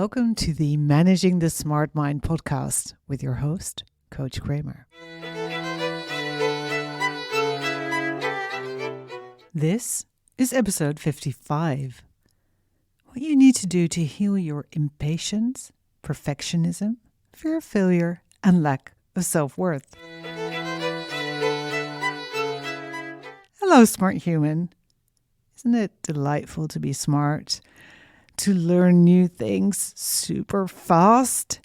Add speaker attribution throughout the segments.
Speaker 1: Welcome to the Managing the Smart Mind podcast with your host, Coach Kramer. This is episode 55. What you need to do to heal your impatience, perfectionism, fear of failure, and lack of self-worth. Hello, smart human. Isn't it delightful to be smart? To learn new things super fast,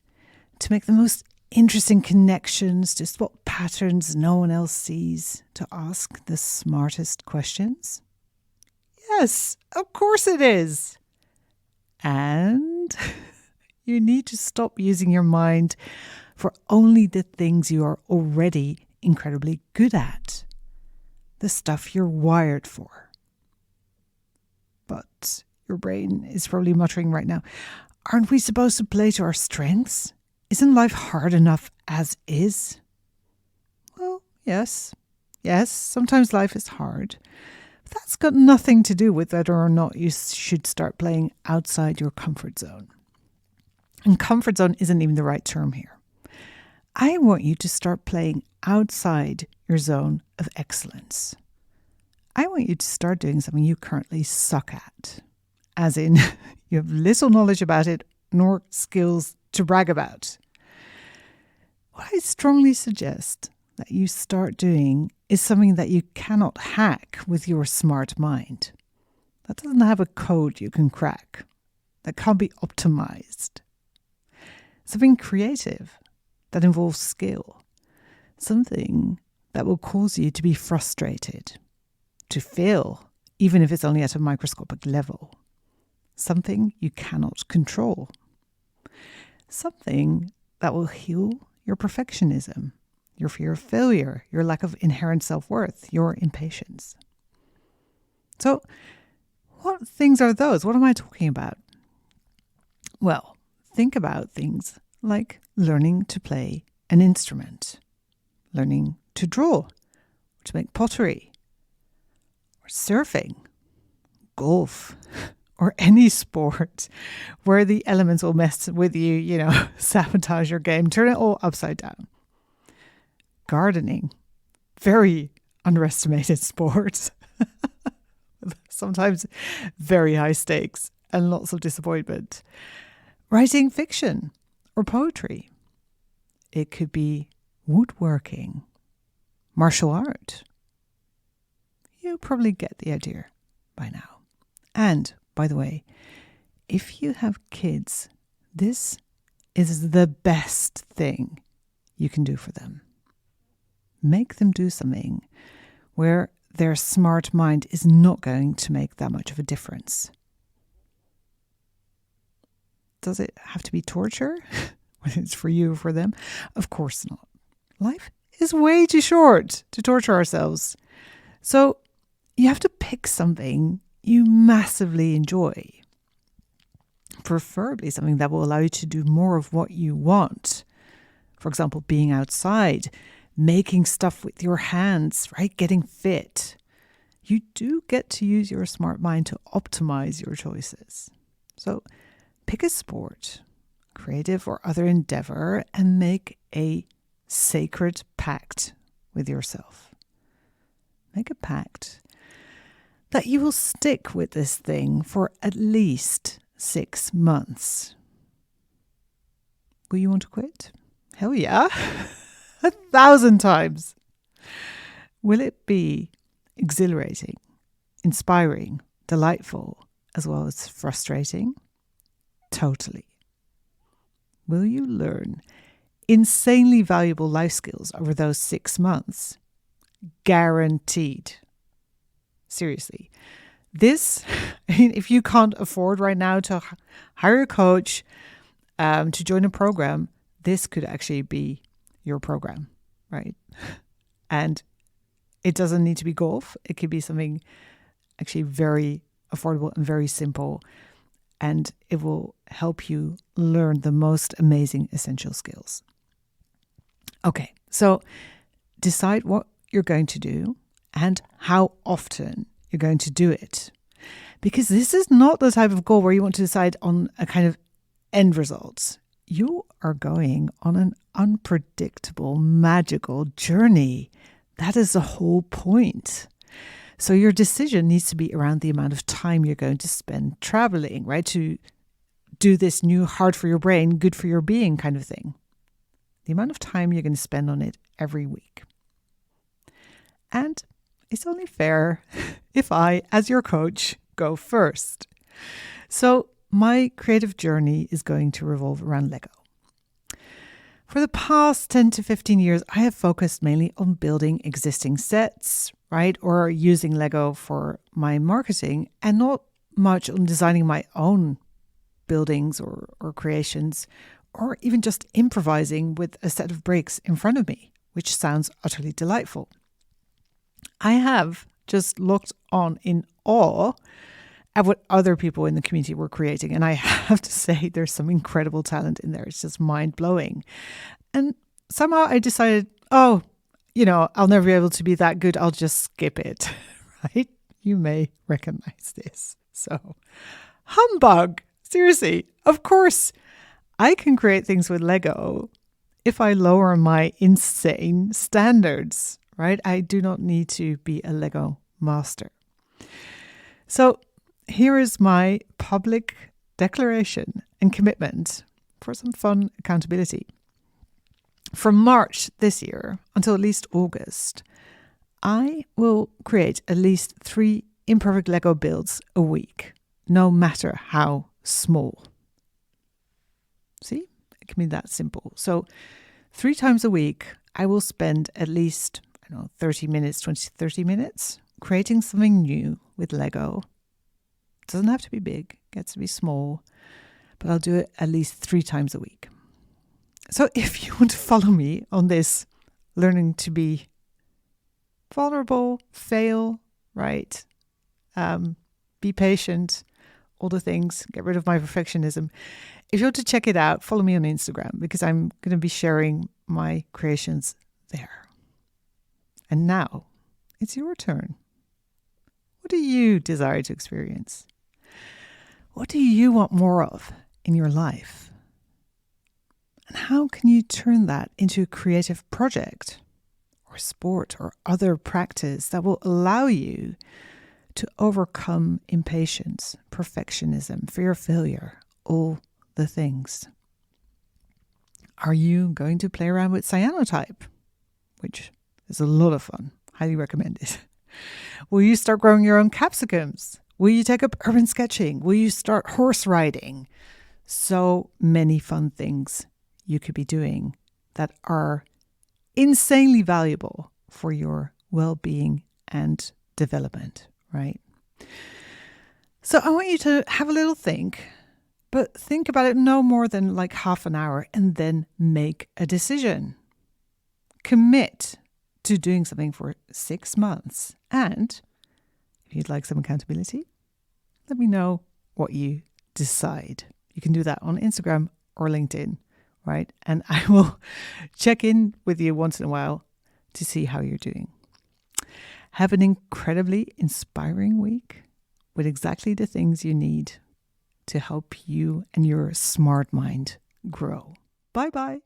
Speaker 1: to make the most interesting connections, to spot patterns no one else sees, to ask the smartest questions? Yes, of course it is. And you need to stop using your mind for only the things you are already incredibly good at, the stuff you're wired for. But your brain is probably muttering right now, aren't we supposed to play to our strengths? Isn't life hard enough as is? Well, yes, sometimes life is hard. But that's got nothing to do with whether or not you should start playing outside your comfort zone. And comfort zone isn't even the right term here. I want you to start playing outside your zone of excellence. I want you to start doing something you currently suck at. As in, you have little knowledge about it, nor skills to brag about. What I strongly suggest that you start doing is something that you cannot hack with your smart mind. That doesn't have a code you can crack. That can't be optimized. Something creative that involves skill. Something that will cause you to be frustrated, to fail, even if it's only at a microscopic level. Something you cannot control. Something that will heal your perfectionism, your fear of failure, your lack of inherent self-worth, your impatience. So, what things are those? What am I talking about? Well, think about things like learning to play an instrument, learning to draw, to make pottery, or surfing, golf, or any sport where the elements will mess with you, sabotage your game, turn it all upside down. Gardening, very underestimated sport. Sometimes very high stakes and lots of disappointment. Writing fiction or poetry. It could be woodworking, martial art. You probably get the idea by now. And by the way, if you have kids, this is the best thing you can do for them. Make them do something where their smart mind is not going to make that much of a difference. Does it have to be torture when it's for you or for them? Of course not. Life is way too short to torture ourselves. So you have to pick something you massively enjoy. Preferably something that will allow you to do more of what you want. For example, being outside, making stuff with your hands, right? Getting fit. You do get to use your smart mind to optimize your choices. So pick a sport, creative or other endeavor, and make a sacred pact with yourself. Make a pact that you will stick with this thing for at least 6 months. Will you want to quit? Hell yeah. 1,000 times. Will it be exhilarating, inspiring, delightful, as well as frustrating? Totally. Will you learn insanely valuable life skills over those 6 months? Guaranteed. Seriously, if you can't afford right now to hire a coach, to join a program, this could actually be your program, right? And it doesn't need to be golf. It could be something actually very affordable and very simple. And it will help you learn the most amazing essential skills. Okay, so decide what you're going to do and how often you're going to do it. Because this is not the type of goal where you want to decide on a kind of end result. You are going on an unpredictable, magical journey. That is the whole point. So your decision needs to be around the amount of time you're going to spend traveling, right? To do this new hard for your brain, good for your being kind of thing. The amount of time you're going to spend on it every week. And it's only fair if I, as your coach, go first. So my creative journey is going to revolve around Lego. For the past 10 to 15 years, I have focused mainly on building existing sets, right? Or using Lego for my marketing and not much on designing my own buildings or creations, or even just improvising with a set of bricks in front of me, which sounds utterly delightful. I have just looked on in awe at what other people in the community were creating. And I have to say, there's some incredible talent in there. It's just mind-blowing. And somehow I decided, I'll never be able to be that good. I'll just skip it, right? You may recognize this. So, humbug. Seriously, of course, I can create things with Lego if I lower my insane standards, right? I do not need to be a Lego master. So here is my public declaration and commitment for some fun accountability. From March this year until at least August, I will create at least 3 imperfect Lego builds a week, no matter how small. See, it can be that simple. So 3 times a week, I will spend at least 30 minutes creating something new with Lego. It doesn't have to be big, it gets to be small, but I'll do it at least 3 times a week. So if you want to follow me on this, learning to be vulnerable, fail, right? Be patient, all the things, get rid of my perfectionism. If you want to check it out, follow me on Instagram because I'm going to be sharing my creations there. And now it's your turn. What do you desire to experience? What do you want more of in your life? And how can you turn that into a creative project or sport or other practice that will allow you to overcome impatience, perfectionism, fear of failure, all the things? Are you going to play around with cyanotype, which is a lot of fun? Highly recommend it. Will you start growing your own capsicums? Will you take up urban sketching? Will you start horse riding? So many fun things you could be doing that are insanely valuable for your well-being and development, right? So I want you to have a little think, but think about it no more than like half an hour and then make a decision. Commit to doing something for 6 months. And if you'd like some accountability, let me know what you decide. You can do that on Instagram or LinkedIn, right? And I will check in with you once in a while to see how you're doing. Have an incredibly inspiring week with exactly the things you need to help you and your smart mind grow. Bye-bye.